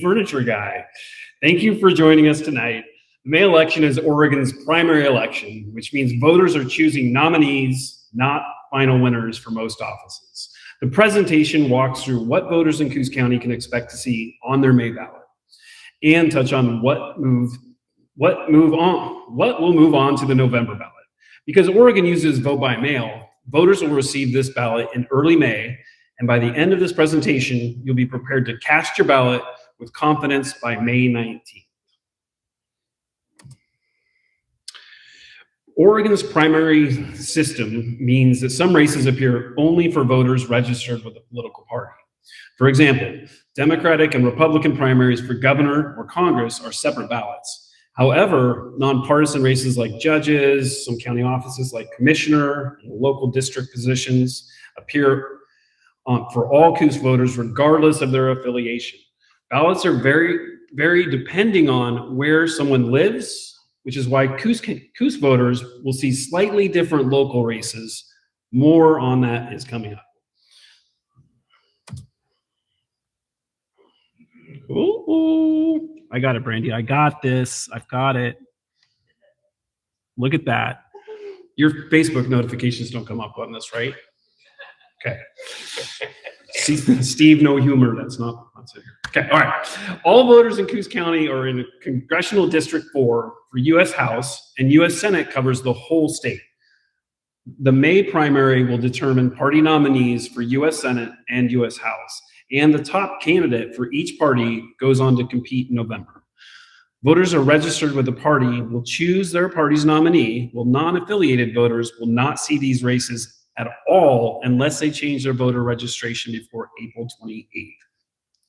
Furniture guy. Thank you for joining us tonight. The May election is Oregon's primary election, which means voters are choosing nominees, not final winners for most offices. The presentation walks through what voters in Coos County can expect to see on their May ballot and touch on what will move on to the November ballot. Because Oregon uses vote by mail, voters will receive this ballot in early May, and by the end of this presentation, you'll be prepared to cast your ballot with confidence by May 19th. Oregon's primary system means that some races appear only for voters registered with a political party. For example, Democratic and Republican primaries for governor or Congress are separate ballots. However, nonpartisan races like judges, some county offices like commissioner, and local district positions appear for all Coos voters regardless of their affiliation. Ballots are very depending on where someone lives, which is why Coos voters will see slightly different local races. More on that is coming up. Ooh, I got it, Brandy. I got this. I've got it. Look at that. Your Facebook notifications don't come up on this, right? Okay. Steve, no humor. That's it here. Okay, all right. All voters in Coos County are in Congressional District 4 for U.S. House, and U.S. Senate covers the whole state. The May primary will determine party nominees for U.S. Senate and U.S. House, and the top candidate for each party goes on to compete in November. Voters are registered with the party will choose their party's nominee, while non-affiliated voters will not see these races at all unless they change their voter registration before April 28th.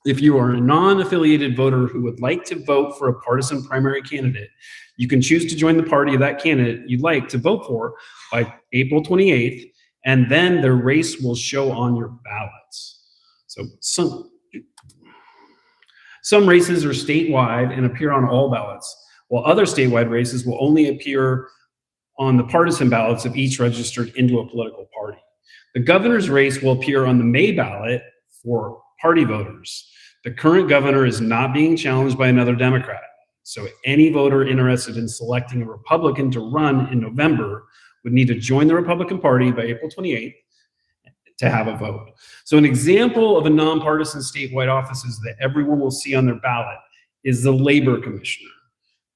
If you are a non-affiliated voter who would like to vote for a partisan primary candidate, you can choose to join the party of that candidate you'd like to vote for by April 28th, and then the race will show on your ballots. So some races are statewide and appear on all ballots, while other statewide races will only appear on the partisan ballots of each registered into a political party. The governor's race will appear on the May ballot for party voters. The current governor is not being challenged by another Democrat. So any voter interested in selecting a Republican to run in November would need to join the Republican Party by April 28th to have a vote. So an example of a nonpartisan statewide offices that everyone will see on their ballot is the labor commissioner.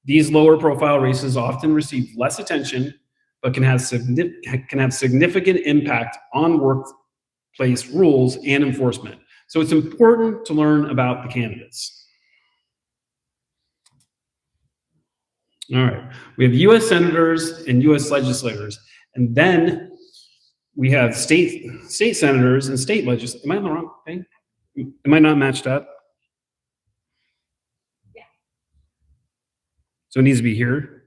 These lower profile races often receive less attention, but can have significant impact on workplace rules and enforcement. So it's important to learn about the candidates. All right, we have US senators and US legislators, and then we have state senators and state legislators. Am I on the wrong thing? Am I not matched up? Yeah. So it needs to be here?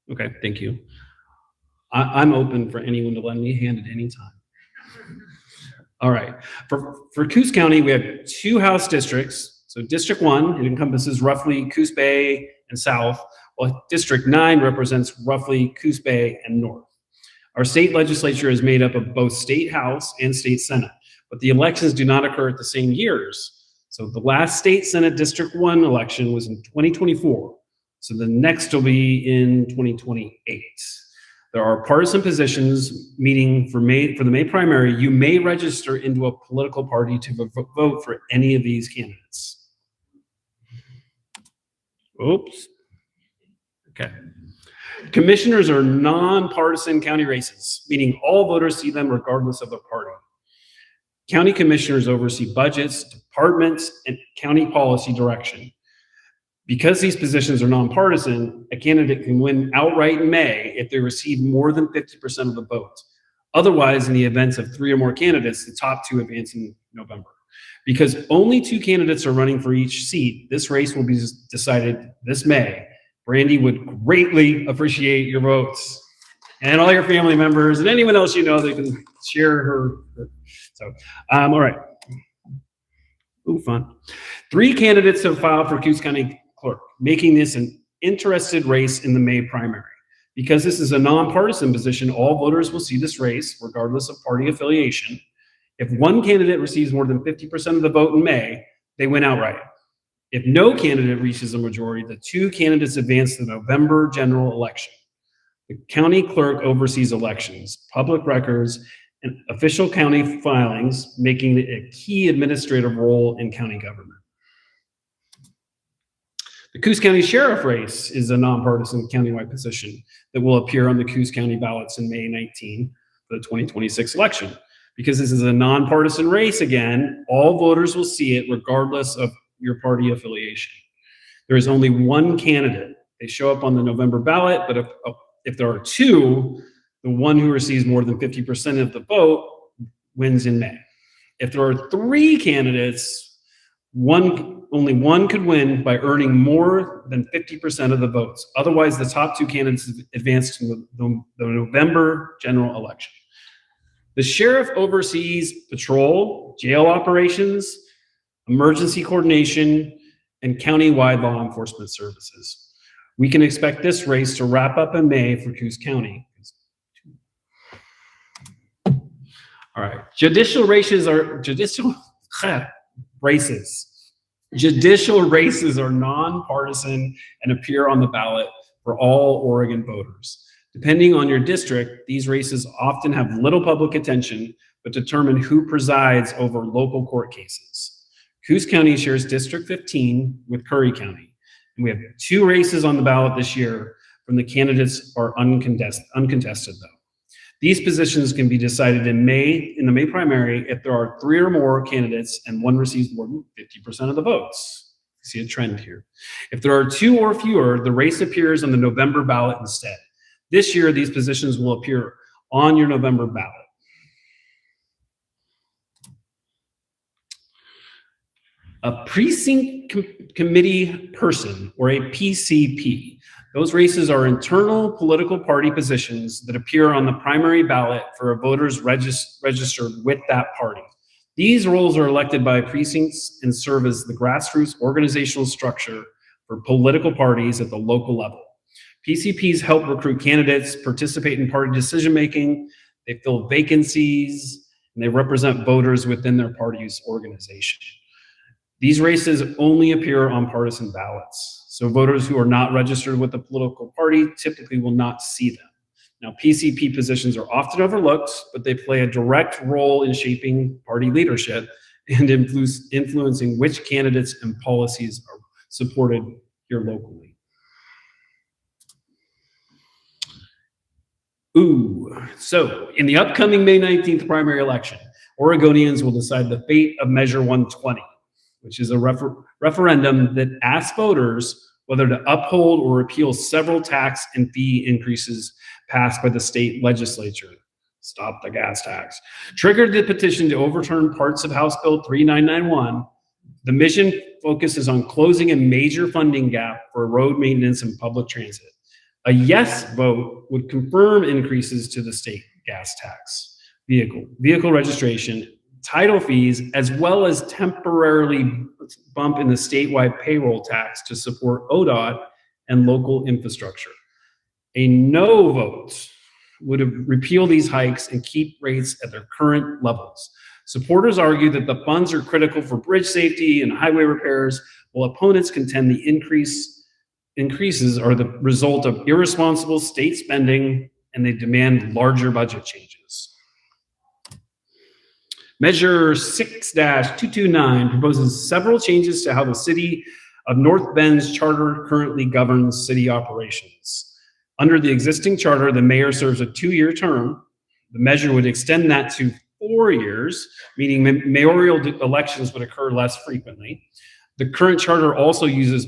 Yeah. Okay, thank you. I'm open for anyone to lend me a hand at any time. All right, for Coos County, we have 2 House districts. So District 1, it encompasses roughly Coos Bay and South, while District 9 represents roughly Coos Bay and North. Our state legislature is made up of both state House and state Senate, but the elections do not occur at the same years. So the last state Senate District 1 election was in 2024. So the next will be in 2028. There are partisan positions, meaning for the May primary, you may register into a political party to vote for any of these candidates. Oops. Okay. Commissioners are nonpartisan county races, meaning all voters see them regardless of their party. County commissioners oversee budgets, departments, and county policy direction. Because these positions are nonpartisan, a candidate can win outright in May if they receive more than 50% of the vote. Otherwise, in the event of 3 or more candidates, the top 2 advance in November. Because only 2 candidates are running for each seat, this race will be decided this May. Brandy would greatly appreciate your votes, and all your family members and anyone else you know that can share her. So, all right. Ooh, fun. 3 candidates have filed for Coos County Clerk, making this an interested race in the May primary. Because this is a nonpartisan position, all voters will see this race, regardless of party affiliation. If one candidate receives more than 50% of the vote in May, they win outright. If no candidate reaches a majority, the two candidates advance to the November general election. The county clerk oversees elections, public records, and official county filings, making it a key administrative role in county government. The Coos County Sheriff race is a nonpartisan countywide position that will appear on the Coos County ballots in May 19 for the 2026 election. Because this is a nonpartisan race, again, all voters will see it regardless of your party affiliation. There is only one candidate. They show up on the November ballot, but if there are two, the one who receives more than 50% of the vote wins in May. If there are three candidates, only one could win by earning more than 50% of the votes. Otherwise, the top two candidates advance to the November general election. The sheriff oversees patrol, jail operations, emergency coordination, and countywide law enforcement services. We can expect this race to wrap up in May for Coos County. All right, judicial races are nonpartisan and appear on the ballot for all Oregon voters. Depending on your district, these races often have little public attention, but determine who presides over local court cases. Coos County shares District 15 with Curry County, and we have two races on the ballot this year from the candidates are uncontested though. These positions can be decided in the May primary if there are three or more candidates and one receives more than 50% of the votes. See a trend here. If there are two or fewer, the race appears on the November ballot instead. This year, these positions will appear on your November ballot. A precinct committee person, or a PCP. Those races are internal political party positions that appear on the primary ballot for voters registered with that party. These roles are elected by precincts and serve as the grassroots organizational structure for political parties at the local level. PCPs help recruit candidates, participate in party decision-making, they fill vacancies, and they represent voters within their party's organization. These races only appear on partisan ballots. So voters who are not registered with a political party typically will not see them. Now, PCP positions are often overlooked, but they play a direct role in shaping party leadership and influencing which candidates and policies are supported here locally. So in the upcoming May 19th primary election, Oregonians will decide the fate of Measure 120, which is a referendum that asks voters whether to uphold or repeal several tax and fee increases passed by the state legislature. Stop the gas tax. Triggered the petition to overturn parts of House Bill 3991. The mission focuses on closing a major funding gap for road maintenance and public transit. A yes vote would confirm increases to the state gas tax, vehicle registration, title fees, as well as temporarily bump in the statewide payroll tax to support ODOT and local infrastructure. A no vote would repeal these hikes and keep rates at their current levels. Supporters argue that the funds are critical for bridge safety and highway repairs, while opponents contend the increases are the result of irresponsible state spending, and they demand larger budget changes. Measure 6-229 proposes several changes to how the city of North Bend's charter currently governs city operations. Under the existing charter, the mayor serves a 2-year term. The measure would extend that to 4 years, meaning mayoral elections would occur less frequently. The current charter also uses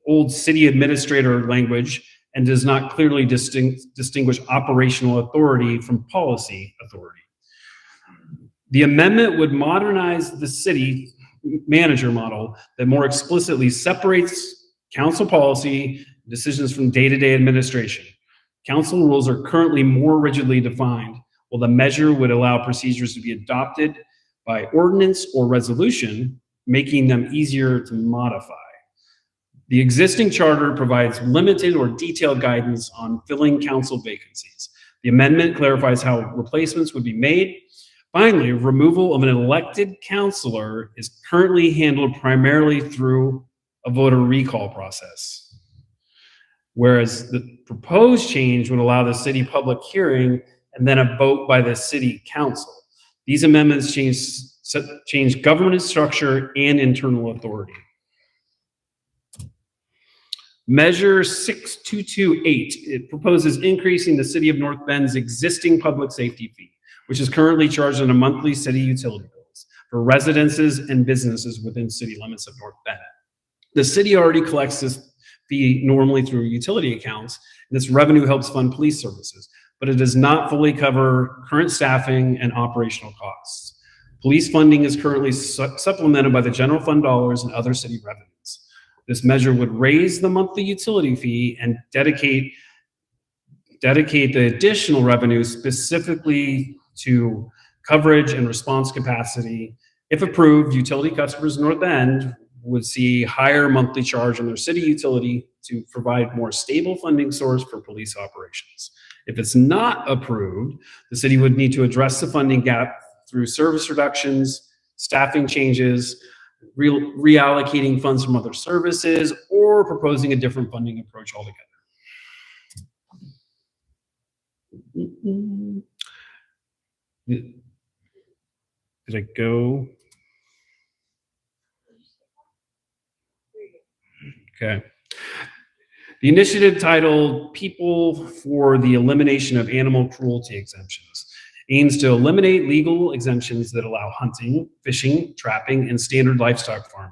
old city administrator language and does not clearly distinguish operational authority from policy authority. The amendment would modernize the city manager model that more explicitly separates council policy decisions from day-to-day administration. Council rules are currently more rigidly defined, while the measure would allow procedures to be adopted by ordinance or resolution, making them easier to modify. The existing charter provides limited or detailed guidance on filling council vacancies. The amendment clarifies how replacements would be made. Finally, removal of an elected councilor is currently handled primarily through a voter recall process. Whereas the proposed change would allow the city public hearing and then a vote by the city council. These amendments change government structure and internal authority. Measure 6228, it proposes increasing the city of North Bend's existing public safety fee, which is currently charged on a monthly city utility bills for residences and businesses within city limits of North Bend. The city already collects this fee normally through utility accounts, and this revenue helps fund police services, but it does not fully cover current staffing and operational costs. Police funding is currently supplemented by the general fund dollars and other city revenues. This measure would raise the monthly utility fee and dedicate the additional revenue specifically to coverage and response capacity. If approved, utility customers in North Bend would see higher monthly charge on their city utility to provide more stable funding source for police operations. If it's not approved, the city would need to address the funding gap through service reductions, staffing changes, reallocating funds from other services, or proposing a different funding approach altogether. Did I go? Okay. The initiative titled People for the Elimination of Animal Cruelty Exemptions aims to eliminate legal exemptions that allow hunting, fishing, trapping, and standard livestock farming.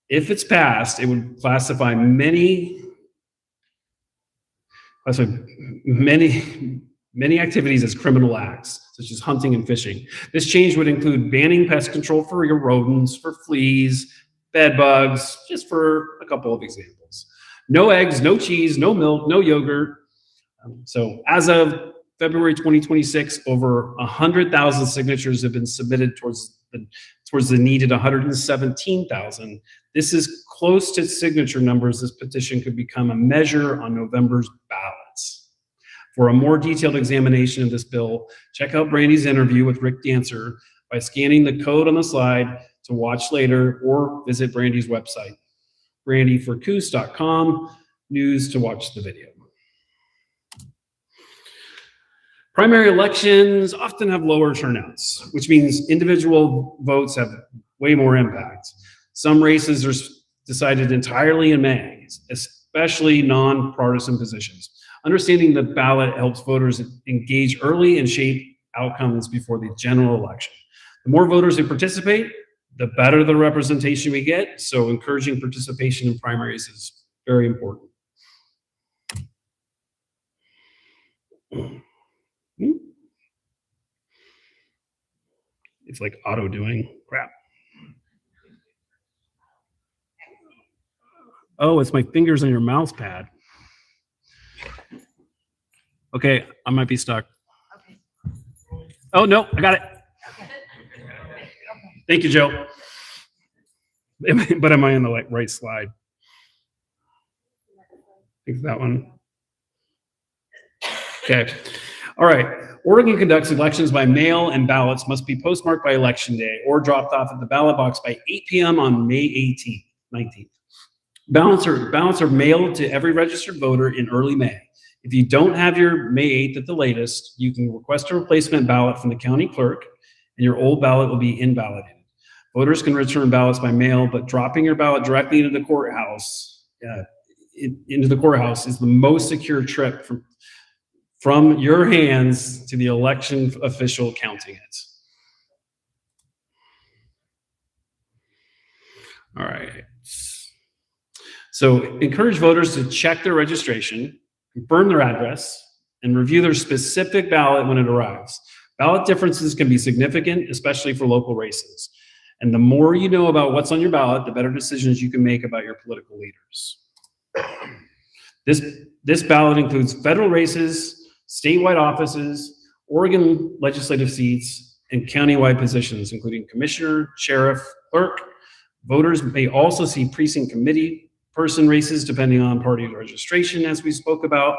If it's passed, it would classify many activities as criminal acts, such as hunting and fishing. This change would include banning pest control for your rodents, for fleas, bed bugs, just for a couple of examples. No eggs, no cheese, no milk, no yogurt. So as of February 2026, over 100,000 signatures have been submitted towards the needed 117,000. This is close to signature numbers. This petition could become a measure on November's ballots. For a more detailed examination of this bill, check out Brandy's interview with Rick Dancer by scanning the code on the slide to watch later, or visit Brandy's website, brandyforcoos.com, news to watch the video. Primary elections often have lower turnouts, which means individual votes have way more impact. Some races are decided entirely in May, especially non-partisan positions. Understanding the ballot helps voters engage early and shape outcomes before the general election. The more voters who participate, the better the representation we get, so encouraging participation in primaries is very important. It's like auto doing crap. Oh, it's my fingers on your mouse pad. Okay, I might be stuck. Okay. Oh, no, I got it. Okay. Thank you, Joe. But am I on the right slide? I think that one. Okay. All right. Oregon conducts elections by mail, and ballots must be postmarked by election day or dropped off at the ballot box by 8 p.m. on May 19th. Ballots are mailed to every registered voter in early May. If you don't have your May 8th at the latest, you can request a replacement ballot from the county clerk, and your old ballot will be invalidated. Voters can return ballots by mail, but dropping your ballot directly into the courthouse is the most secure trip from your hands to the election official counting it. All right. So encourage voters to check their registration, confirm their address, and review their specific ballot when it arrives. Ballot differences can be significant, especially for local races. And the more you know about what's on your ballot, the better decisions you can make about your political leaders. This ballot includes federal races, statewide offices, Oregon legislative seats, and countywide positions, including commissioner, sheriff, clerk. Voters may also see precinct committee person races depending on party registration, as we spoke about,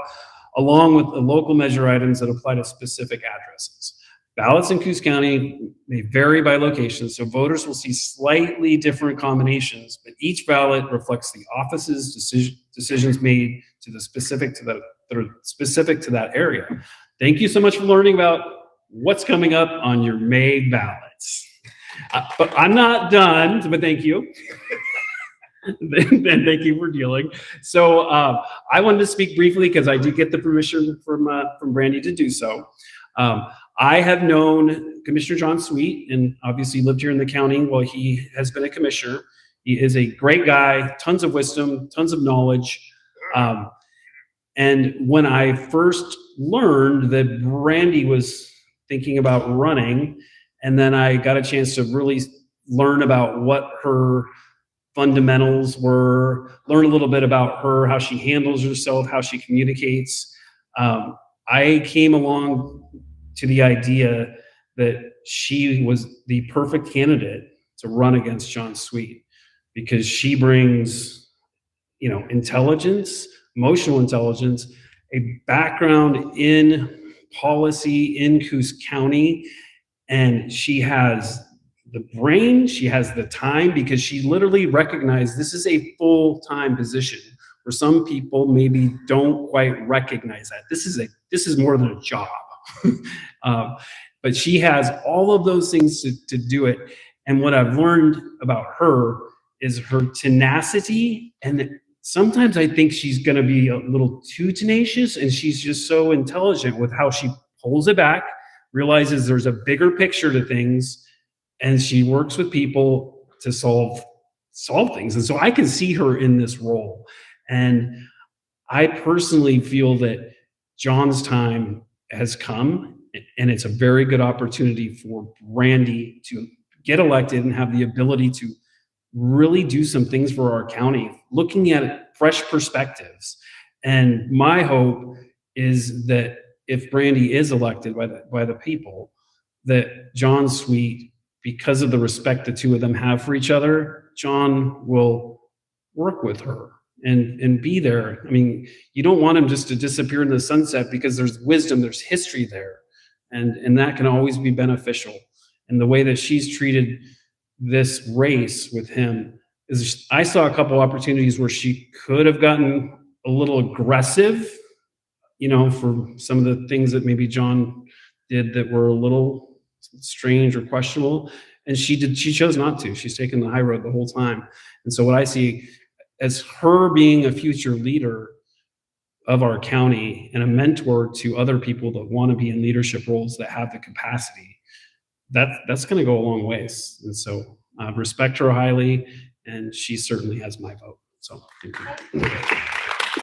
along with the local measure items that apply to specific addresses. Ballots in Coos County may vary by location, so voters will see slightly different combinations, but each ballot reflects the office's decisions made to the specific to that are specific to that area. Thank you so much for learning about what's coming up on your May ballots. But I'm not done, but thank you. And thank you for dealing. So I wanted to speak briefly because I did get the permission from Brandy to do so. I have known Commissioner John Sweet and obviously lived here in the county while he has been a commissioner. He is a great guy, tons of wisdom, tons of knowledge. And when I first learned that Brandy was thinking about running, and then I got a chance to really learn about what her fundamentals were, learn a little bit about her, how she handles herself, how she communicates. I came along to the idea that she was the perfect candidate to run against John Sweet because she brings, intelligence, emotional intelligence, a background in policy in Coos County, and she has the brain, she has the time, because she literally recognized this is a full-time position where some people maybe don't quite recognize that. This is more than a job. But she has all of those things to do it. And what I've learned about her is her tenacity. And sometimes I think she's going to be a little too tenacious, and she's just so intelligent with how she pulls it back, realizes there's a bigger picture to things, and she works with people to solve things. And so I can see her in this role. And I personally feel that John's time has come, and it's a very good opportunity for Brandy to get elected and have the ability to really do some things for our county, looking at fresh perspectives. And my hope is that if Brandy is elected by the people, that John Sweet, because of the respect the two of them have for each other, John will work with her and be there. I mean, you don't want him just to disappear in the sunset, because there's wisdom, there's history there, and that can always be beneficial. And the way that she's treated this race with him is, I saw a couple opportunities where she could have gotten a little aggressive, for some of the things that maybe John did that were a little strange or questionable. And she chose not to. She's taken the high road the whole time. And so what I see as her being a future leader of our county and a mentor to other people that want to be in leadership roles that have the capacity, that's going to go a long ways. And so I respect her highly, and she certainly has my vote. So thank you.